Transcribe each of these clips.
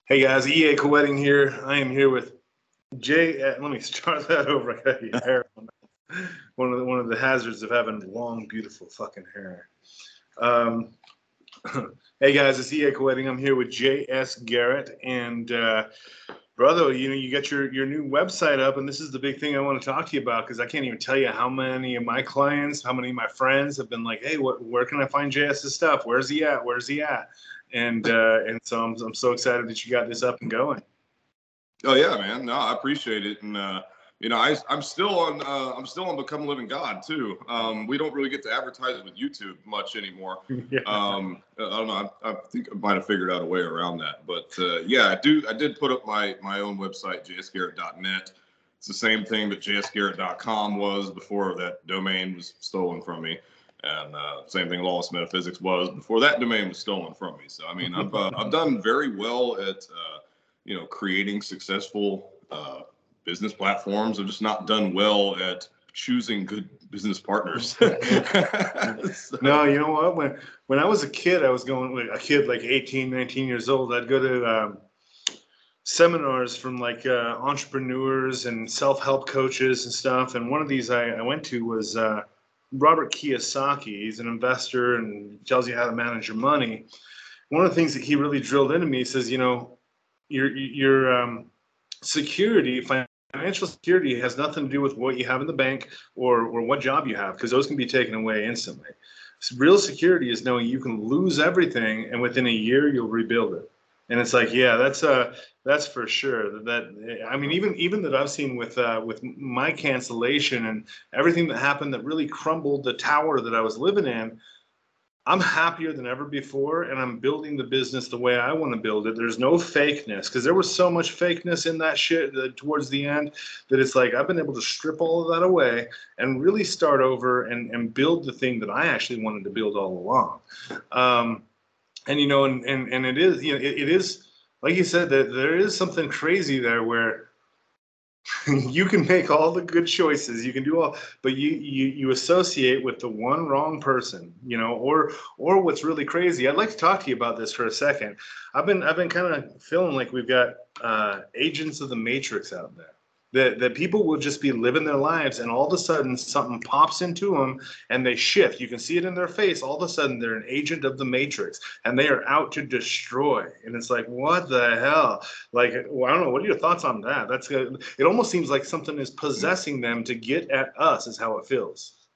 Hey guys, EA Koetting here. I am here with Jay. Let me start that over. I got your hair on. One of the hazards of having long, beautiful fucking hair. Um, hey guys, it's EA Koetting. I'm here with J.S. Garrett, and brother, you got your new website up, and this is the big thing I want to talk to you about because I can't even tell you how many of my clients, how many of my friends have been like, "Hey, where can I find JS's stuff? Where's he at? Where's he at?" And so I'm so excited that you got this up and going. Oh yeah, man. No, I appreciate it, and I'm still on Become a Living God too. We don't really get to advertise it with YouTube much anymore. Yeah. I don't know. I think I might have figured out a way around that, but yeah, I did put up my own website, jsgarrett.net. It's the same thing that jsgarrett.com was before that domain was stolen from me. And same thing Lawless Metaphysics was before that domain was stolen from me. So I mean, I've done very well at creating successful business platforms. I've just not done well at choosing good business partners. So. No, you know what? When I was a kid, I was going a kid like 18, 19 years old. I'd go to seminars from like entrepreneurs and self-help coaches and stuff. And one of these I went to was Robert Kiyosaki. He's an investor and tells you how to manage your money. One of the things that he really drilled into me, he says, your security, financial security, has nothing to do with what you have in the bank or what job you have, because those can be taken away instantly. So real security is knowing you can lose everything and within a year you'll rebuild it. And it's like, yeah, that's for sure. That I mean, even that I've seen with my cancellation and everything that happened that really crumbled the tower that I was living in. I'm happier than ever before, and I'm building the business the way I want to build it. There's no fakeness, because there was so much fakeness in that shit towards the end that it's like I've been able to strip all of that away and really start over and build the thing that I actually wanted to build all along. And it is, it is like you said, that there is something crazy there where you can make all the good choices, you can do all, but you associate with the one wrong person, or what's really crazy. I'd like to talk to you about this for a second. I've been kind of feeling like we've got agents of the Matrix out there. That people will just be living their lives, and all of a sudden something pops into them and they shift. You can see it in their face. All of a sudden they're an agent of the Matrix and they are out to destroy. And it's like, what the hell? Like, well, I don't know. What are your thoughts on that? It almost seems like something is possessing them to get at us, is how it feels.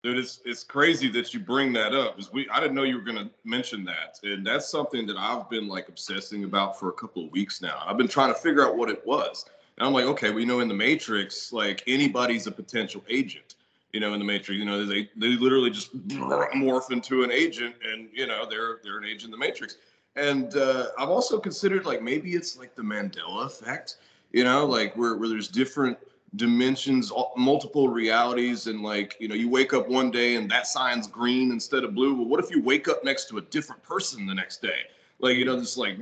Dude, it's crazy that you bring that up. I didn't know you were going to mention that. And that's something that I've been like obsessing about for a couple of weeks now. I've been trying to figure out what it was. And I'm like, okay, in the Matrix, like anybody's a potential agent, in the Matrix, they literally just morph into an agent and, they're an agent in the Matrix. And I've also considered like maybe it's like the Mandela effect, like where there's different dimensions, multiple realities, and like, you wake up one day and that sign's green instead of blue. Well, what if you wake up next to a different person the next day? Like, this like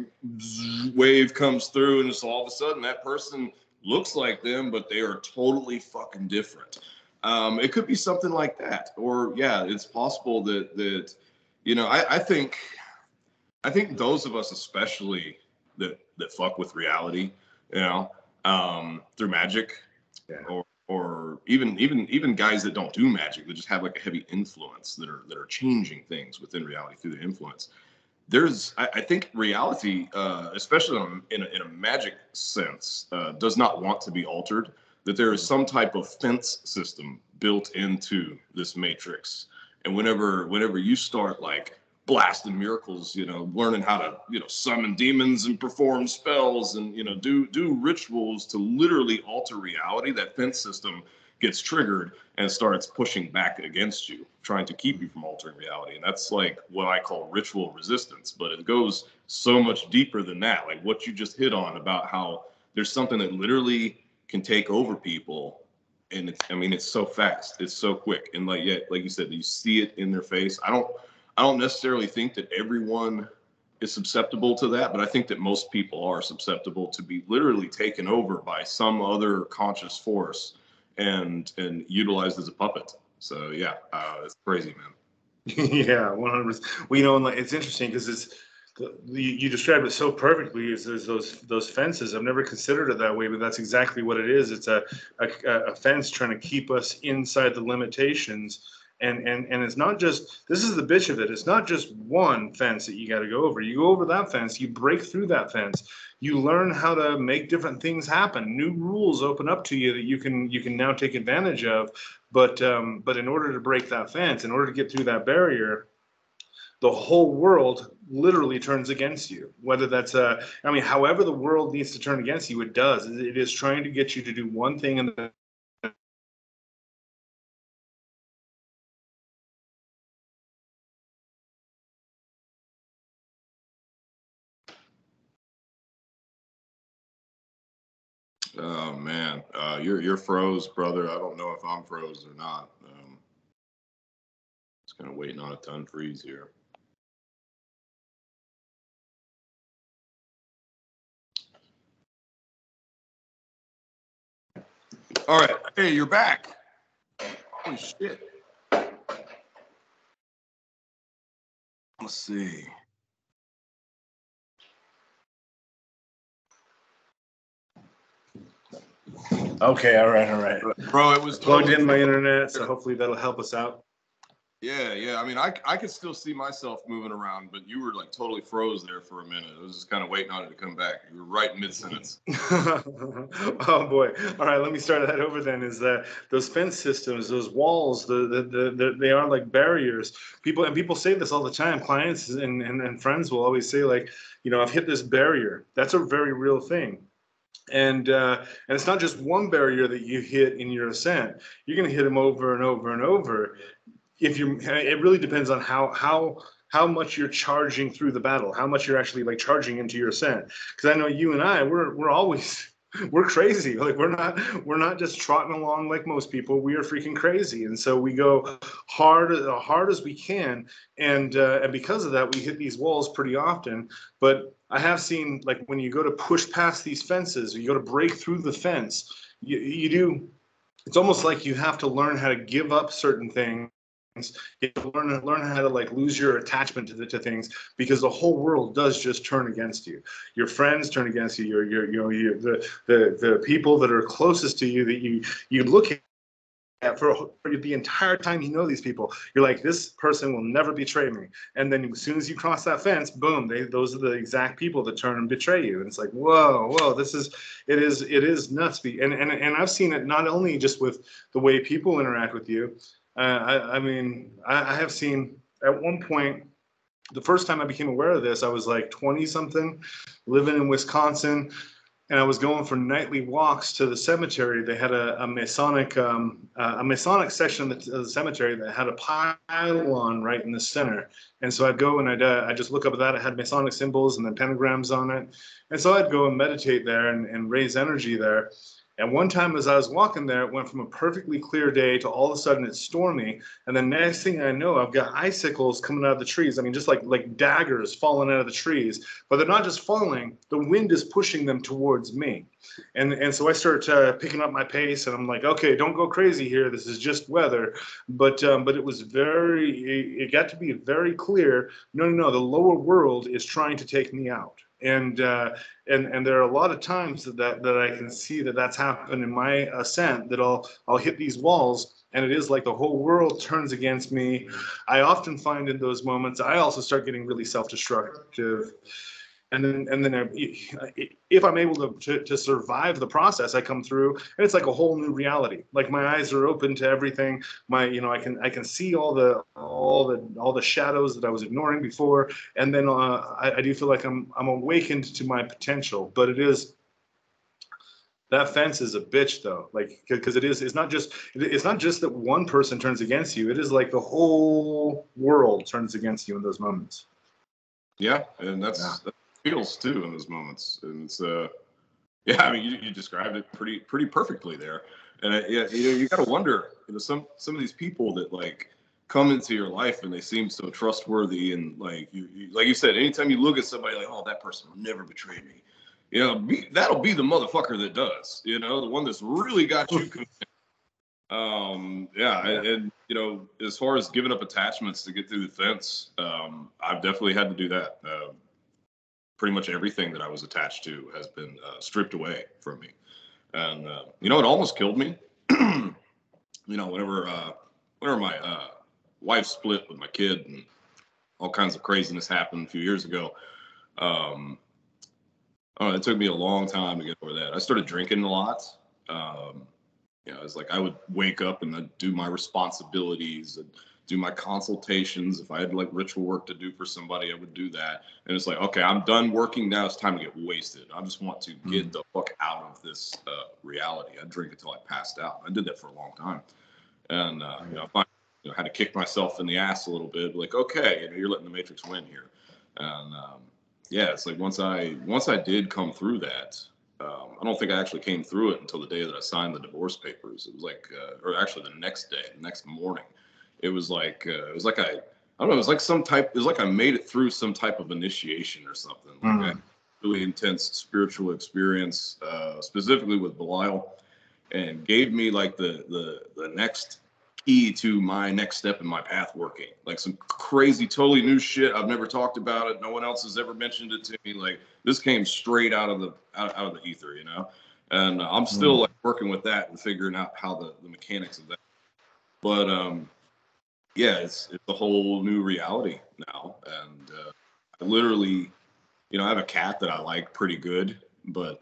wave comes through and just all of a sudden that person looks like them, but they are totally fucking different. It could be something like that. Or yeah, it's possible that I think those of us especially that fuck with reality, through magic, yeah. or even guys that don't do magic, that just have like a heavy influence that are changing things within reality through the influence. I think reality, especially in a magic sense, does not want to be altered. That there is some type of fence system built into this matrix, and whenever you start like blasting miracles, learning how to summon demons and perform spells and do rituals to literally alter reality, that fence system gets triggered and starts pushing back against you, trying to keep you from altering reality. And that's like what I call ritual resistance, but it goes so much deeper than that. Like what you just hit on about how there's something that literally can take over people. And it's so fast, it's so quick. And like you said, you see it in their face. I don't necessarily think that everyone is susceptible to that, but I think that most people are susceptible to be literally taken over by some other conscious force and utilized as a puppet. So yeah, it's crazy, man. Yeah, 100%. Well, it's interesting because You described it so perfectly. Is those fences? I've never considered it that way, but that's exactly what it is. It's a fence trying to keep us inside the limitations. And it's not just, this is the bitch of it. It's not just one fence that you got to go over. You go over that fence, you break through that fence, you learn how to make different things happen. New rules open up to you that you can now take advantage of. But in order to break that fence, in order to get through that barrier, the whole world literally turns against you. Whether that's however the world needs to turn against you, it does. It is trying to get you to do one thing and Oh man, you're froze, brother. I don't know if I'm froze or not. Just kind of waiting on it to unfreeze here. All right, hey, you're back. Holy shit. Let's see. okay, all right. Bro, it was Plugged totally in my internet, so hopefully that'll help us out. Yeah. I mean, I could still see myself moving around, but you were like totally froze there for a minute. I was just kind of waiting on it to come back. You were right mid-sentence. Oh boy! All right, let me start that over. Then is that those fence systems, those walls, they are like barriers. People say this all the time. Clients and friends will always say like, I've hit this barrier. That's a very real thing. And it's not just one barrier that you hit in your ascent. You're going to hit them over and over and over. It really depends on how much you're charging through the battle, how much you're actually like charging into your ascent. Because I know you and I, we're always we're crazy. Like we're not just trotting along like most people. We are freaking crazy, and so we go hard as we can, and because of that, we hit these walls pretty often. But I have seen like when you go to push past these fences, or you go to break through the fence, you do. It's almost like you have to learn how to give up certain things. You have to learn how to like lose your attachment to things, because the whole world does just turn against you. Your friends turn against you. The people that are closest to you that you look at for the entire time you know these people. You're like, this person will never betray me. And then as soon as you cross that fence, boom, those are the exact people that turn and betray you. And it's like, whoa, it is nuts. And I've seen it not only just with the way people interact with you. I have seen at one point, the first time I became aware of this, I was like 20 something, living in Wisconsin, and I was going for nightly walks to the cemetery. They had a Masonic section of the cemetery that had a pylon right in the center. And so I'd go and I'd just look up at that. It had Masonic symbols and then pentagrams on it. And so I'd go and meditate there and raise energy there. And one time as I was walking there, it went from a perfectly clear day to all of a sudden it's stormy. And the next thing I know, I've got icicles coming out of the trees. I mean, just like daggers falling out of the trees. But they're not just falling, the wind is pushing them towards me. And so I start picking up my pace, and I'm like, okay, don't go crazy here. This is just weather. But it was it got to be very clear. No, the lower world is trying to take me out. And there are a lot of times that I can see that's happened in my ascent, that I'll hit these walls, and it is like the whole world turns against me. I often find in those moments I also start getting really self-destructive. And then if I'm able to survive the process, I come through, and it's like a whole new reality. Like my eyes are open to everything. I can see all the shadows that I was ignoring before, and then I do feel like I'm awakened to my potential. But that fence is a bitch though, like because it's not just that one person turns against you. It is like the whole world turns against you in those moments. Yeah, and that feels too in those moments. And it's yeah, I mean, you described it pretty perfectly there. And you got to wonder, some of these people that like come into your life and they seem so trustworthy, and like like you said, anytime you look at somebody like, oh, that person will never betray me, that'll be the motherfucker that does, the one that's really got you. And as far as giving up attachments to get through the fence, I've definitely had to do that. pretty much everything that I was attached to has been stripped away from me. And you know, it almost killed me. You know, whenever my wife split with my kid and all kinds of craziness happened a few years ago. It took me a long time to get over that. I started drinking a lot. You know, it's like I would wake up and I'd do my responsibilities and do my consultations. If I had like ritual work to do for somebody, I would do that. And it's like, okay, I'm done working now. It's time to get wasted. I just want to get the fuck out of this reality. I drink until I passed out. I did that for a long time. And you know, I had to kick myself in the ass a little bit. Like, okay, you know, you're letting the Matrix win here. And yeah, it's like once I did come through that, I don't think I actually came through it until the day that I signed the divorce papers. It was like, or actually the next day, the next morning. It was like I don't know. It was like it was like I made it through some type of initiation or something. Like a really intense spiritual experience, specifically with Belial, and gave me like the next key to my next step in my path working. Like some crazy, totally new shit. I've never talked about it. No one else has ever mentioned it to me. Like this came straight out of the ether, you know. And I'm still like working with that and figuring out how the mechanics of that. But yeah, it's a whole new reality now. And I literally, you know, I have a cat that I like pretty good, but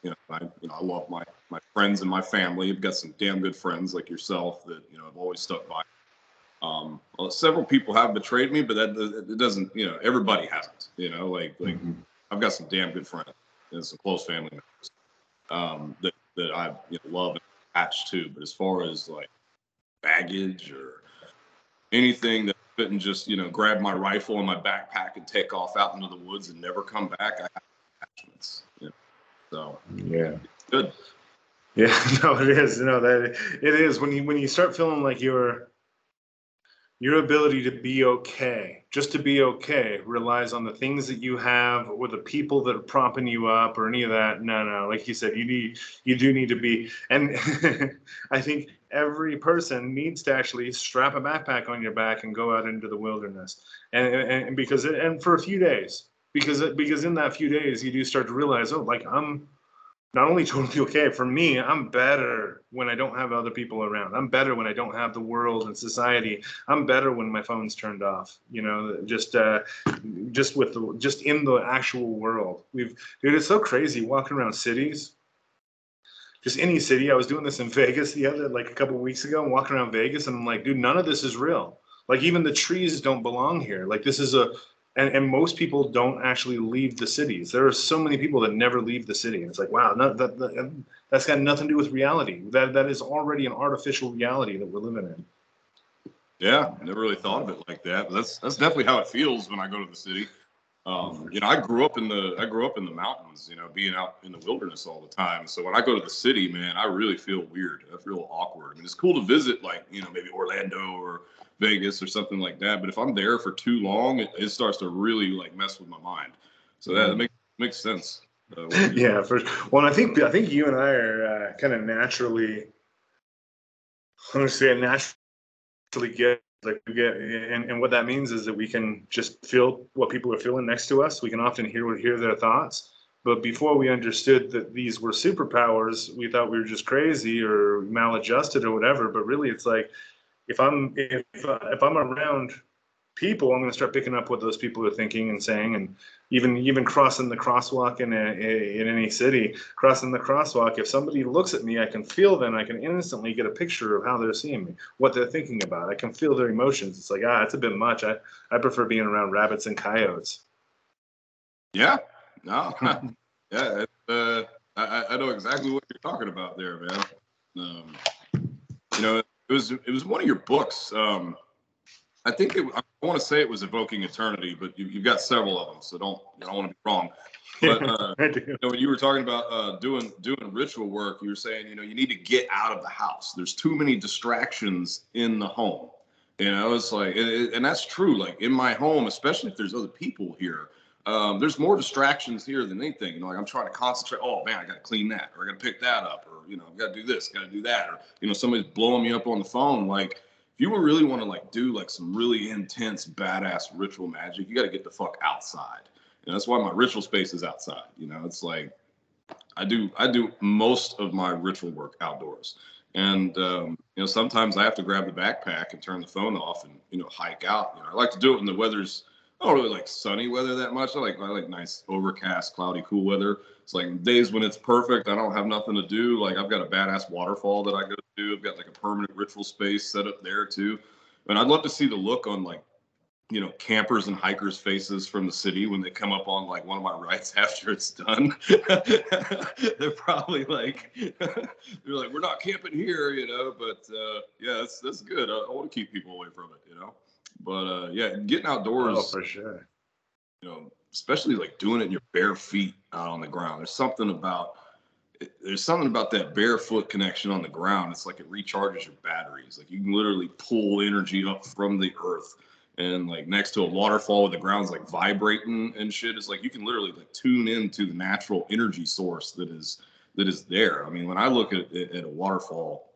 you know, I love my friends and my family. I've got some damn good friends like yourself that, you know, have always stuck by. Well, several people have betrayed me, but it doesn't, you know, everybody hasn't, you know, like I've got some damn good friends and some close family members that I, you know, love and attached to. But as far as like baggage or anything that couldn't just, you know, grab my rifle and my backpack and take off out into the woods and never come back, I have attachments. You know? So Yeah. Good. Yeah, no, it is. No, that it is when you start feeling like your ability to be okay, just to be okay, relies on the things that you have or the people that are propping you up or any of that. No, like you said, you do need to be. And I think every person needs to actually strap a backpack on your back and go out into the wilderness, and because for a few days, because in that few days you do start to realize, oh, like I'm not only totally okay, for me, I'm better when I don't have other people around. I'm better when I don't have the world and society. I'm better when my phone's turned off, you know, just in the actual world. Dude, it's so crazy walking around cities. Just any city. I was doing this in Vegas like a couple of weeks ago. I'm walking around Vegas and I'm like, dude, none of this is real. Like even the trees don't belong here. Like this is and most people don't actually leave the cities. There are so many people that never leave the city. And it's like, wow, that's got nothing to do with reality. That is already an artificial reality that we're living in. Yeah, never really thought of it like that. But that's definitely how it feels when I go to the city. You know, I grew up in the mountains, you know, being out in the wilderness all the time. So when I go to the city, man, I really feel weird. I feel awkward. I mean, it's cool to visit, like, you know, maybe Orlando or Vegas or something like that. But if I'm there for too long, it starts to really like mess with my mind. So that makes sense. Yeah, well, I think you and I are kind of naturally, I'm going to say naturally get. Like we get, and what that means is that we can just feel what people are feeling next to us. We can often hear their thoughts. But before we understood that these were superpowers, we thought we were just crazy or maladjusted or whatever. But really, it's like if I'm around people, I'm going to start picking up what those people are thinking and saying, and even crossing the crosswalk in any city, crossing the crosswalk. If somebody looks at me, I can feel them. I can instantly get a picture of how they're seeing me, what they're thinking about. I can feel their emotions. It's like, it's a bit much. I prefer being around rabbits and coyotes. Yeah, no, yeah, I know exactly what you're talking about there, man. You know, it was one of your books. I think I want to say it was Evoking Eternity, but you've got several of them, so don't want to be wrong. But you know, when you were talking about doing ritual work, you were saying, you know, you need to get out of the house. There's too many distractions in the home. You know, it's like, and that's true. Like in my home, especially if there's other people here, there's more distractions here than anything. You know, like I'm trying to concentrate. Oh man, I got to clean that, or I got to pick that up, or you know, I've got to do this, got to do that, or you know, somebody's blowing me up on the phone. Like, if you really want to like do like some really intense, badass ritual magic, you got to get the fuck outside. And that's why my ritual space is outside. You know, it's like I do most of my ritual work outdoors. And you know, sometimes I have to grab the backpack and turn the phone off and, you know, hike out. You know, I like to do it when the weather's, I don't really like sunny weather that much. I like nice overcast, cloudy, cool weather. It's like days when it's perfect. I don't have nothing to do. Like I've got a badass waterfall that I go to. I've got like a permanent ritual space set up there too. And I'd love to see the look on, like, you know, campers and hikers' faces from the city when they come up on like one of my rides after it's done. They're probably like, they're like, we're not camping here, you know. But yeah, that's good. I want to keep people away from it, you know. But yeah, getting outdoors. Oh, for sure. You know, especially like doing it in your bare feet out on the ground. There's something about that barefoot connection on the ground. It's like it recharges your batteries. Like you can literally pull energy up from the earth. And like next to a waterfall where the ground's like vibrating and shit, it's like you can literally like tune into the natural energy source that is there. I mean, when I look at a waterfall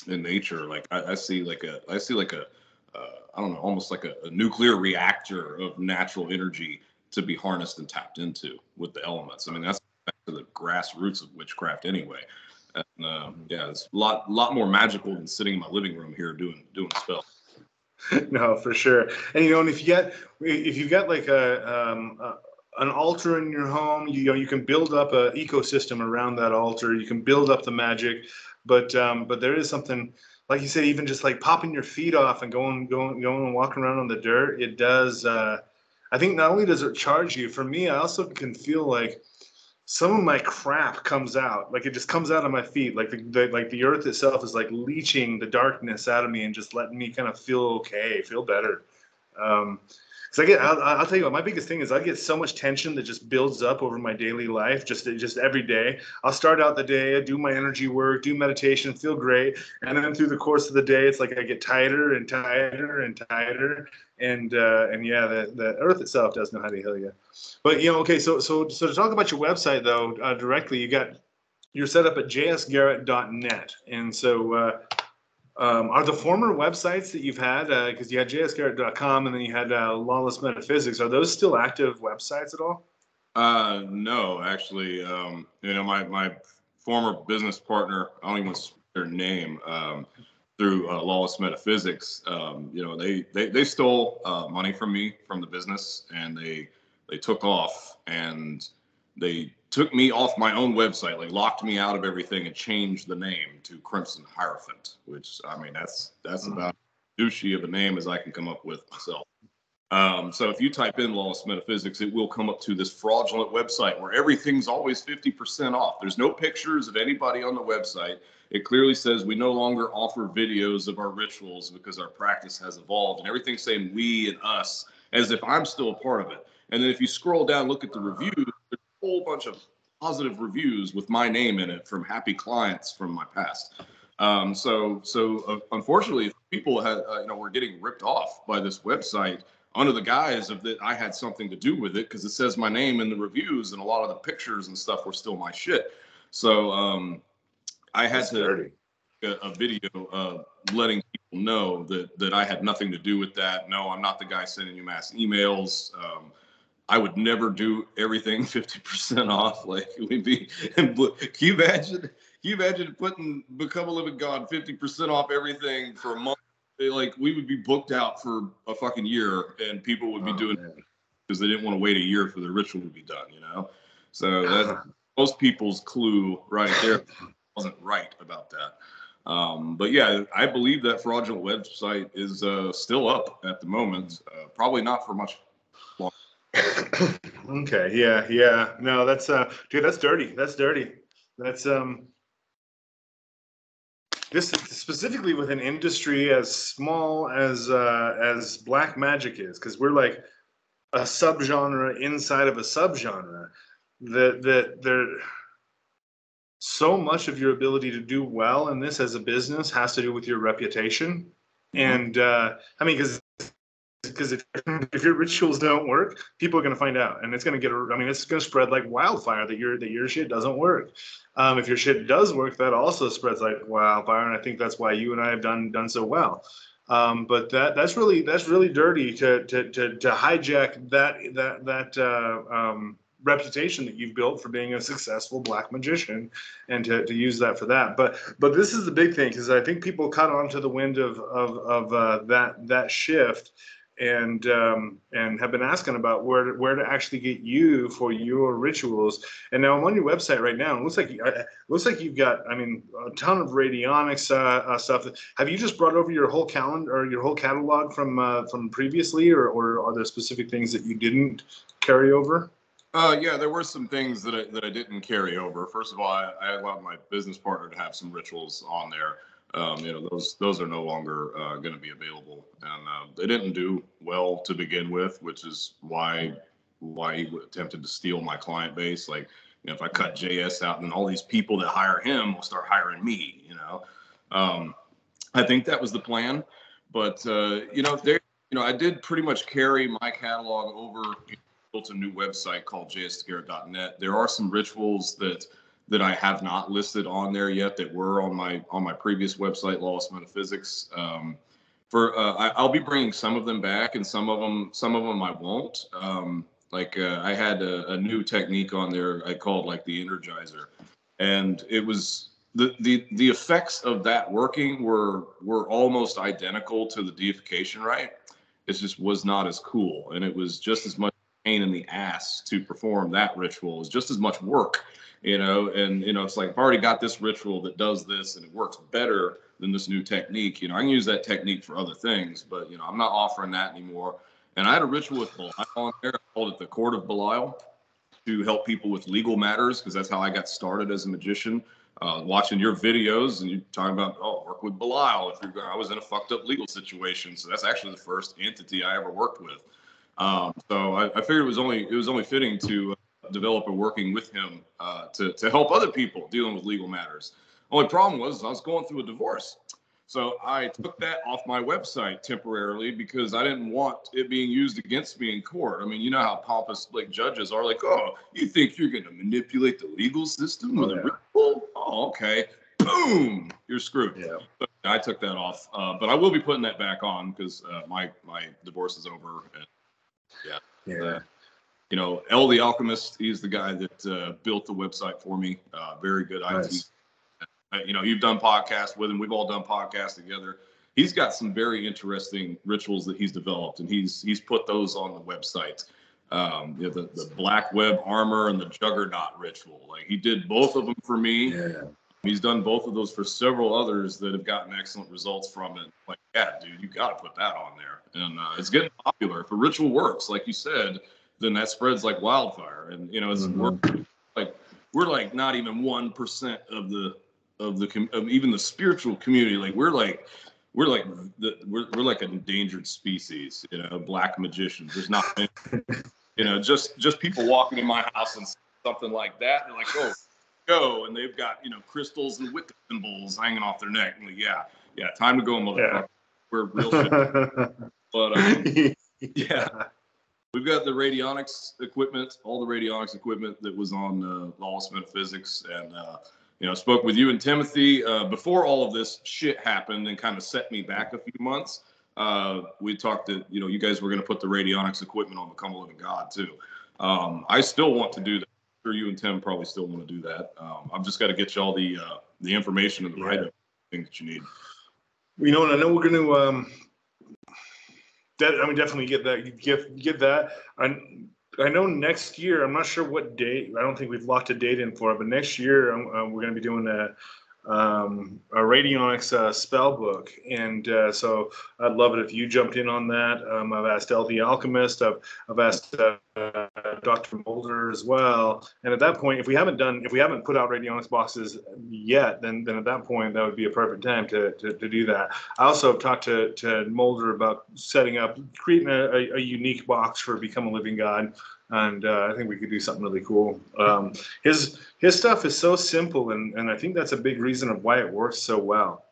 in nature, like I see like a I don't know, almost like a nuclear reactor of natural energy to be harnessed and tapped into with the elements. I mean, that's back to the grassroots of witchcraft anyway. And yeah, it's a lot more magical than sitting in my living room here doing a spell. No, for sure. And you know, and if you've got like an altar in your home, you know, you can build up an ecosystem around that altar. You can build up the magic, but there is something, like you said, even just like popping your feet off and going and walking around on the dirt. It does. I think not only does it charge you. For me, I also can feel like some of my crap comes out, like it just comes out of my feet, like the earth itself is like leaching the darkness out of me and just letting me kind of feel okay, feel better. Because I'll tell you what, my biggest thing is I get so much tension that just builds up over my daily life, just every day. I'll start out the day, I do my energy work, do meditation, feel great, and then through the course of the day, it's like I get tighter and tighter and tighter, and yeah, the earth itself does know how to heal you. But you know, okay, so to talk about your website though, directly, you're set up at jsgarrett.net, and so. Are the former websites that you've had, because you had jsgarrett.com and then you had Lawless Metaphysics, are those still active websites at all? No, actually, you know, my former business partner, I don't even want to speak their name, through Lawless Metaphysics, you know, they stole money from me from the business, and they took off, and they took me off my own website, like locked me out of everything and changed the name to Crimson Hierophant, which, I mean, that's about douchey of a name as I can come up with myself. So if you type in Lawless Metaphysics, it will come up to this fraudulent website where everything's always 50% off. There's no pictures of anybody on the website. It clearly says we no longer offer videos of our rituals because our practice has evolved, and everything's saying we and us as if I'm still a part of it. And then if you scroll down, look at the reviews, there's a whole bunch of positive reviews with my name in it from happy clients from my past. So unfortunately, people had, you know, were getting ripped off by this website under the guise of that I had something to do with it because it says my name in the reviews, and a lot of the pictures and stuff were still my shit. So I had to a video letting people know that I had nothing to do with that. No, I'm not the guy sending you mass emails. I would never do everything 50% off. Like we'd be, can you imagine putting Become a Living God 50% off everything for a month? Like we would be booked out for a fucking year, and people would be doing it because they didn't want to wait a year for the ritual to be done, you know? So that's most people's clue right there. Wasn't right about that. But yeah, I believe that fraudulent website is still up at the moment. Probably not for much longer. Okay, yeah. No, that's dude, that's dirty. That's this specifically with an industry as small as black magic is, because we're like a subgenre inside of a subgenre. That there, so much of your ability to do well in this as a business has to do with your reputation. And I mean, because if your rituals don't work, people are going to find out, and it's going to get. I mean, it's going to spread like wildfire that your shit doesn't work. If your shit does work, that also spreads like wildfire, and I think that's why you and I have done so well. But that's really dirty to hijack that reputation that you've built for being a successful black magician, and to use that for that. But this is the big thing, because I think people caught on to the wind of that shift, and have been asking about where to actually get you for your rituals. And now I'm on your website right now. It looks like you've got, I mean, a ton of radionics stuff. Have you just brought over your whole calendar or your whole catalog from previously, or are there specific things that you didn't carry over? Yeah, there were some things that I didn't carry over. First of all, I allowed my business partner to have some rituals on there. Those are no longer going to be available, and they didn't do well to begin with, which is why he attempted to steal my client base. Like, if I cut JS out, then all these people that hire him will start hiring me. I think that was the plan, but I did pretty much carry my catalog over. Built a new website called jsgarrett.net. There are some rituals that I have not listed on there yet that were on my previous website, Lawless Metaphysics. I'll be bringing some of them back, and some of them I won't. I had a new technique on there I called like the Energizer, and it was the effects of that working were almost identical to the deification rite. It just was not as cool, and it was just as much pain in the ass to perform that ritual. Is just as much work, and it's like, I've already got this ritual that does this and it works better than this new technique. I can use that technique for other things, but I'm not offering that anymore. And I had a ritual with Belial on there. I called it the Court of Belial, to help people with legal matters, because that's how I got started as a magician. Watching your videos, and you're talking about, work with Belial I was in a fucked up legal situation. So that's actually the first entity I ever worked with. So I figured it was only fitting to develop a working with him to help other people dealing with legal matters. Only problem was I was going through a divorce. So I took that off my website temporarily because I didn't want it being used against me in court. I mean, you know how pompous judges are, like, oh, you think you're going to manipulate the legal system with a ritual? Oh, okay. Boom, you're screwed. Yeah. So I took that off, but I will be putting that back on because my divorce is over. And El the Alchemist, he's the guy that built the website for me. Very good IT. You've done podcasts with him. We've all done podcasts together. He's got some very interesting rituals that he's developed, and he's put those on the website. The Black Web Armor and the Juggernaut ritual. Like, he did both of them for me. Yeah. He's done both of those for several others that have gotten excellent results from it. Like, yeah, dude, you got to put that on there. And it's getting popular. If a ritual works, like you said, then that spreads like wildfire. And we're like not even 1% of even the spiritual community. Like, we're like an endangered species. Black magicians. There's not, just people walking in my house and something like that. They're like, oh. Go, and they've got crystals and Wicca symbols hanging off their neck. And like, yeah, time to go, motherfucker. Yeah. We're real shit. But we've got the radionics equipment, all the radionics equipment that was on Lawless Metaphysics, and spoke with you and Timothy before all of this shit happened and kind of set me back a few months. We talked that you guys were going to put the radionics equipment on Become a Living God too. I still want to do that. You and Tim probably still want to do that. I've just got to get you all the information and the write-up thing that you need. And I know we're going to definitely get that. I know next year, I'm not sure what date. I don't think we've locked a date in for it, but next year we're going to be doing a radionics spell book, and so I'd love it if you jumped in on that. I've asked El the Alchemist, I've asked Dr. Mulder as well, and at that point, if we haven't put out radionics boxes yet, then at that point that would be a perfect time to do that. I also have talked to Mulder about creating a unique box for Become a Living God. And I think we could do something really cool. His stuff is so simple, and I think that's a big reason of why it works so well.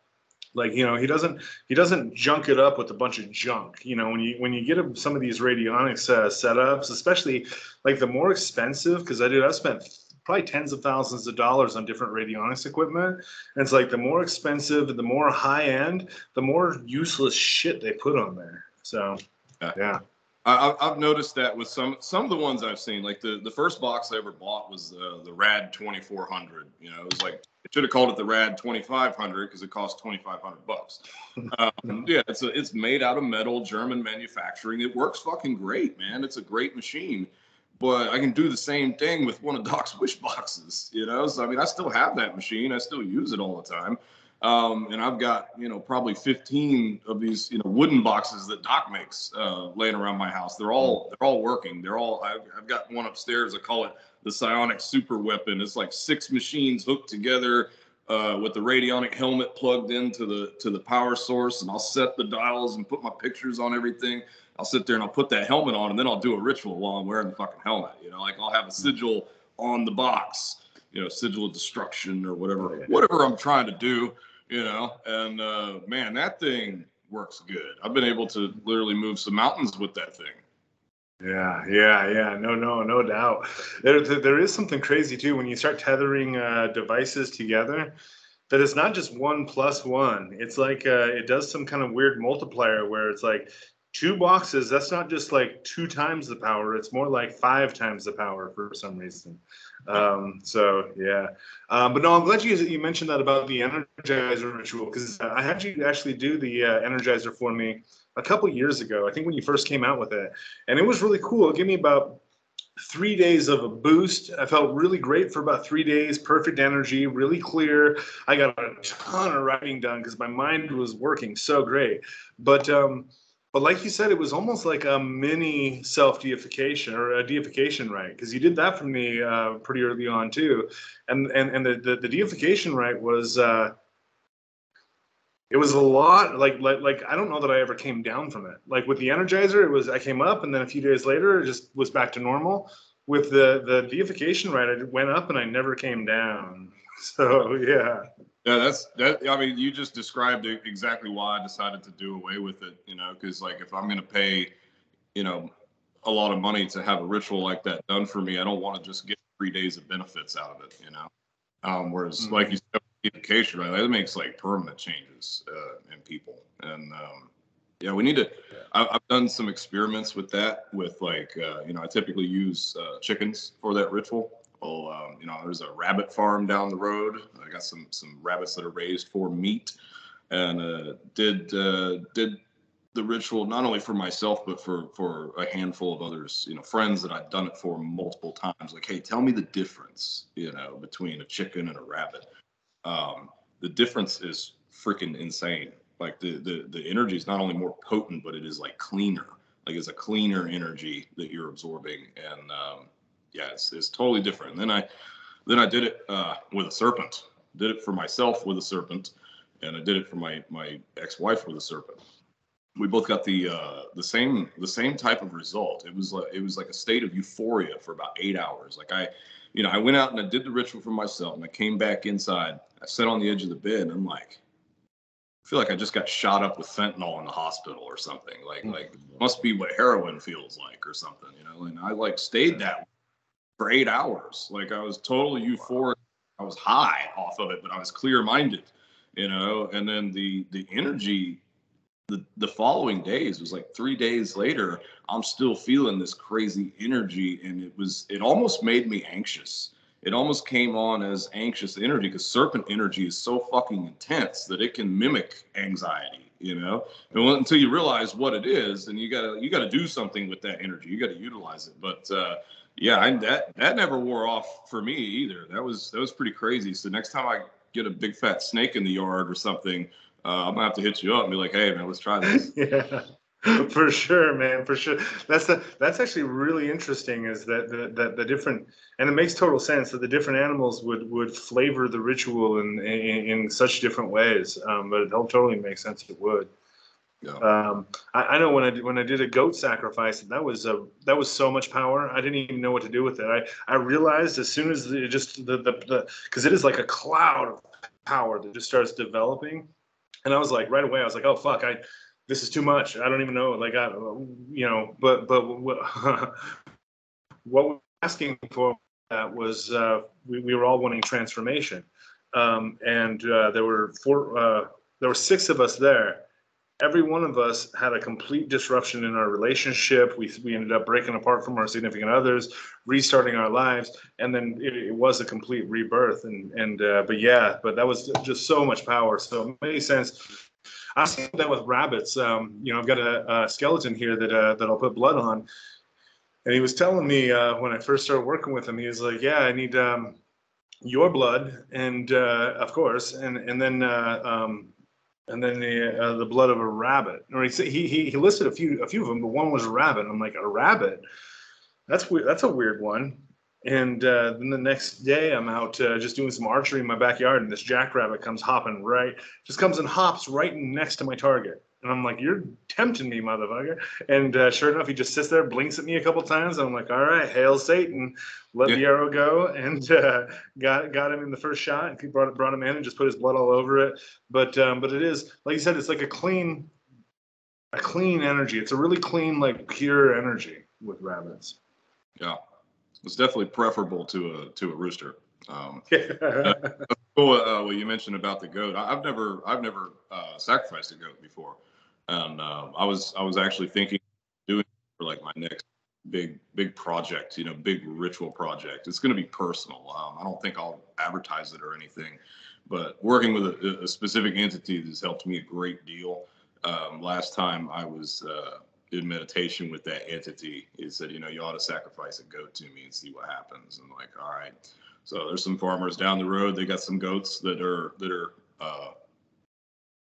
Like, he doesn't junk it up with a bunch of junk. When you get some of these radionics setups, especially like the more expensive, because I've spent probably tens of thousands of dollars on different radionics equipment. And it's like the more expensive, the more high end, the more useless shit they put on there. So, yeah. I've noticed that with some of the ones I've seen, like the first box I ever bought was the Rad 2400. You know, it was like, it should have called it the Rad 2500 because it cost $2,500. Yeah, it's made out of metal, German manufacturing. It works fucking great, man. It's a great machine, but I can do the same thing with one of Doc's wish boxes. You know, so I mean, I still have that machine. I still use it all the time. And I've got, you know, probably 15 of these, you know, wooden boxes that Doc makes laying around my house. They're all working. I've got one upstairs. I call it the psionic super weapon. It's like 6 machines hooked together with the radionic helmet plugged into the power source. And I'll set the dials and put my pictures on everything. I'll sit there and I'll put that helmet on, and then I'll do a ritual while I'm wearing the fucking helmet. You know, like I'll have a sigil on the box, you know, sigil of destruction or whatever I'm trying to do. You know, and man, that thing works good. I've been able to literally move some mountains with that thing. Yeah. No doubt. There is something crazy too when you start tethering devices together. That it's not just 1 + 1. It's like it does some kind of weird multiplier where it's like 2 boxes. That's not just like 2 times the power. It's more like 5 times the power for some reason. So yeah, but no, I'm glad you mentioned that about the Energizer ritual, because I had you actually do the Energizer for me a couple years ago. I think when you first came out with it, and it was really cool. It gave me about 3 days of a boost. I felt really great for about 3 days. Perfect energy, really clear. I got a ton of writing done because my mind was working so great. But like you said, it was almost like a mini self-deification or a deification rite, because you did that for me pretty early on too, and the deification rite was it was a lot like I don't know that I ever came down from it. Like with the Energizer, it was I came up and then a few days later it just was back to normal. With the deification rite, I went up and I never came down. So yeah. Yeah, I mean, you just described exactly why I decided to do away with it, you know, because like if I'm going to pay, you know, a lot of money to have a ritual like that done for me, I don't want to just get 3 days of benefits out of it, you know. Whereas like you said, education, right, that makes like permanent changes in people. And yeah, we need to, I've done some experiments with that with like, you know, I typically use chickens for that ritual. Well, you know, there's a rabbit farm down the road. I got some rabbits that are raised for meat, and did the ritual not only for myself but for a handful of others, you know, friends that I'd done it for multiple times. Like, hey, tell me the difference, you know, between a chicken and a rabbit. The difference is freaking insane. Like the energy is not only more potent, but it is like cleaner. Like it's a cleaner energy that you're absorbing, and yeah, it's totally different. And then I did it with a serpent. Did it for myself with a serpent, and I did it for my ex-wife with a serpent. We both got the same type of result. It was like a state of euphoria for about 8 hours. Like I went out and I did the ritual for myself, and I came back inside. I sat on the edge of the bed, and I'm like, I feel like I just got shot up with fentanyl in the hospital or something. Like it must be what heroin feels like or something, you know. And I like stayed that way for 8 hours. Like I was totally euphoric. I was high off of it, but I was clear-minded, you know. And then the energy, the following days was like 3 days later, I'm still feeling this crazy energy, and it almost made me anxious. It almost came on as anxious energy because serpent energy is so fucking intense that it can mimic anxiety, you know. And until you realize what it is, and you gotta do something with that energy. You gotta utilize it, but. Yeah, that never wore off for me either. That was pretty crazy. So next time I get a big fat snake in the yard or something, I'm gonna have to hit you up and be like, "Hey, man, let's try this." Yeah, for sure, man, for sure. That's actually really interesting. Is that the different, and it makes total sense that the different animals would flavor the ritual in such different ways. But it totally makes sense. It would. Yeah. I know when I did a goat sacrifice, that was so much power. I didn't even know what to do with it. I realized as soon as it just the because it is like a cloud of power that just starts developing, and I was like right away I was like, oh fuck, this is too much. I don't even know, like you know, but what what we're asking for that was we were all wanting transformation, and there were six of us there. Every one of us had a complete disruption in our relationship. We ended up breaking apart from our significant others, restarting our lives, and then it was a complete rebirth. But that was just so much power. So it made sense. I see that with rabbits. I've got a skeleton here that I'll put blood on, and he was telling me when I first started working with him, he was like, "Yeah, I need your blood, and of course, and then." The blood of a rabbit. Or he listed a few of them, but one was a rabbit. I'm like, a rabbit? That's weird. That's a weird one. And then the next day, I'm out just doing some archery in my backyard, and this jackrabbit comes and hops right next to my target. And I'm like, you're tempting me, motherfucker. And sure enough, he just sits there, blinks at me a couple times. I'm like, all right, hail Satan. Let the arrow go, and got him in the first shot. And he brought him in and just put his blood all over it. But it is, like you said, it's like a clean energy. It's a really clean, like pure energy with rabbits. Yeah, it's definitely preferable to a rooster. Cool. What you mentioned about the goat. I've never sacrificed a goat before, and I was actually thinking of doing it for like my next big project, big ritual project. It's going to be personal. I don't think I'll advertise it or anything, but working with a specific entity has helped me a great deal. Last time I was in meditation with that entity, he said, you ought to sacrifice a goat to me and see what happens. And I'm like, all right. So there's some farmers down the road. They got some goats that are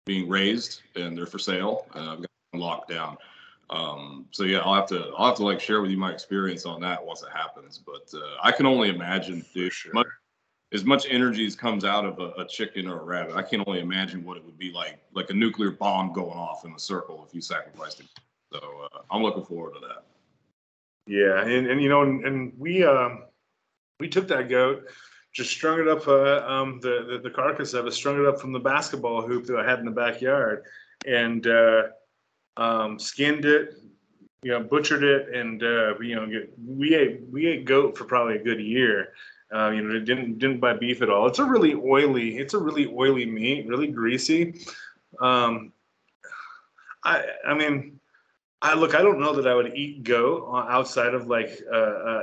being raised, and they're for sale. And I've got them locked down. So yeah, I'll have to like share with you my experience on that once it happens. But I can only imagine, dude, sure. As much energy as comes out of a chicken or a rabbit, I can only imagine what it would be like a nuclear bomb going off in a circle if you sacrificed it. So I'm looking forward to that. Yeah, and we took that goat, just strung it up, the carcass of it, strung it up from the basketball hoop that I had in the backyard, and skinned it, butchered it, and we ate goat for probably a good year. Didn't buy beef at all. It's a really oily meat, really greasy. I don't know that I would eat goat outside of like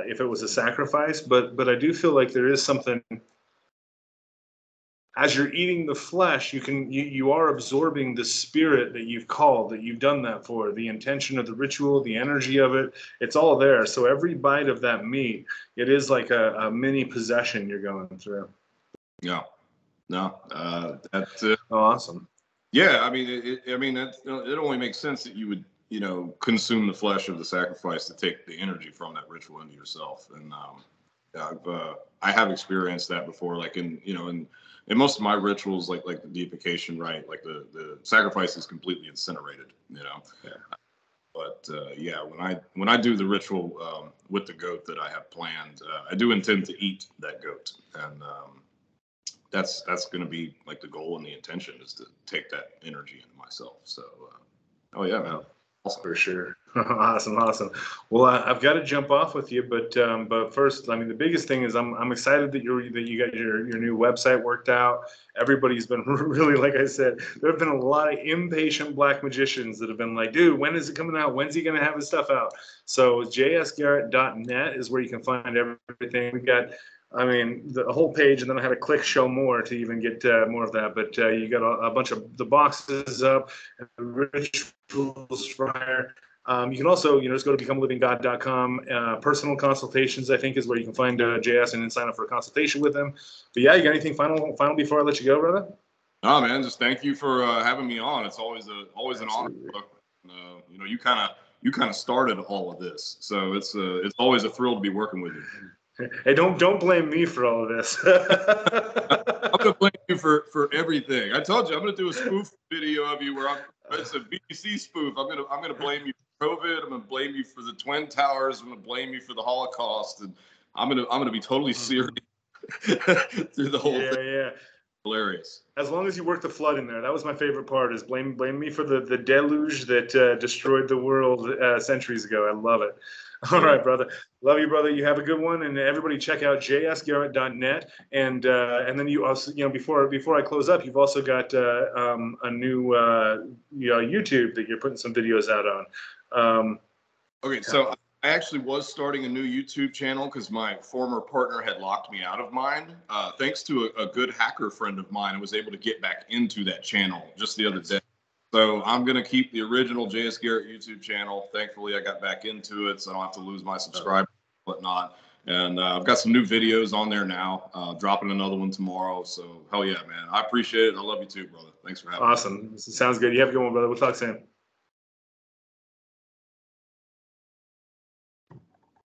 if it was a sacrifice, but I do feel like there is something. As you're eating the flesh, you are absorbing the spirit that you've done that for, the intention of the ritual, the energy of it. It's all there. So every bite of that meat, it is like a mini possession you're going through. Yeah. No. That's awesome. Yeah. It only makes sense that you would, consume the flesh of the sacrifice to take the energy from that ritual into yourself. And I have experienced that before, like in most of my rituals, like the deification, right? Like the sacrifice is completely incinerated, Yeah. But when I do the ritual with the goat that I have planned, I do intend to eat that goat, and that's going to be like the goal and the intention is to take that energy into myself. So, oh yeah, man. For sure. Awesome. Well, I've got to jump off with you, but first, the biggest thing is I'm excited that you got your new website worked out. Everybody's been really, like I said, there have been a lot of impatient black magicians that have been like, dude, when is it coming out? When's he going to have his stuff out? So jsgarrett.net is where you can find everything. We got the whole page, and then I had to click show more to even get more of that. But you got a bunch of the boxes up, and the rituals fire. You can also, just go to becomeliving.com. Personal consultations, I think, is where you can find JS and then sign up for a consultation with him. But yeah, you got anything final before I let you go, brother? Oh man, just thank you for having me on. It's always an honor. You kind of started all of this, so it's always a thrill to be working with you. Hey, don't blame me for all of this. I'm gonna blame you for everything. I told you I'm gonna do a spoof video of you where it's a BBC spoof. I'm gonna blame you for COVID. I'm gonna blame you for the Twin Towers. I'm gonna blame you for the Holocaust, and I'm gonna be totally serious through the whole thing. Yeah. Hilarious. As long as you work the flood in there, that was my favorite part. Is blame me for the deluge that destroyed the world centuries ago. I love it. All right, brother. Love you, brother. You have a good one, and everybody check out jsgarrett.net. And then you also, before I close up, you've also got a new YouTube that you're putting some videos out on. Okay, so I actually was starting a new YouTube channel because my former partner had locked me out of mine. Thanks to a good hacker friend of mine, I was able to get back into that channel just the other day. So I'm going to keep the original JS Garrett YouTube channel. Thankfully, I got back into it, so I don't have to lose my subscribers and whatnot. And I've got some new videos on there now, dropping another one tomorrow. So hell yeah, man. I appreciate it. I love you too, brother. Thanks for having me. Awesome. Sounds good. You have a good one, brother. We'll talk soon.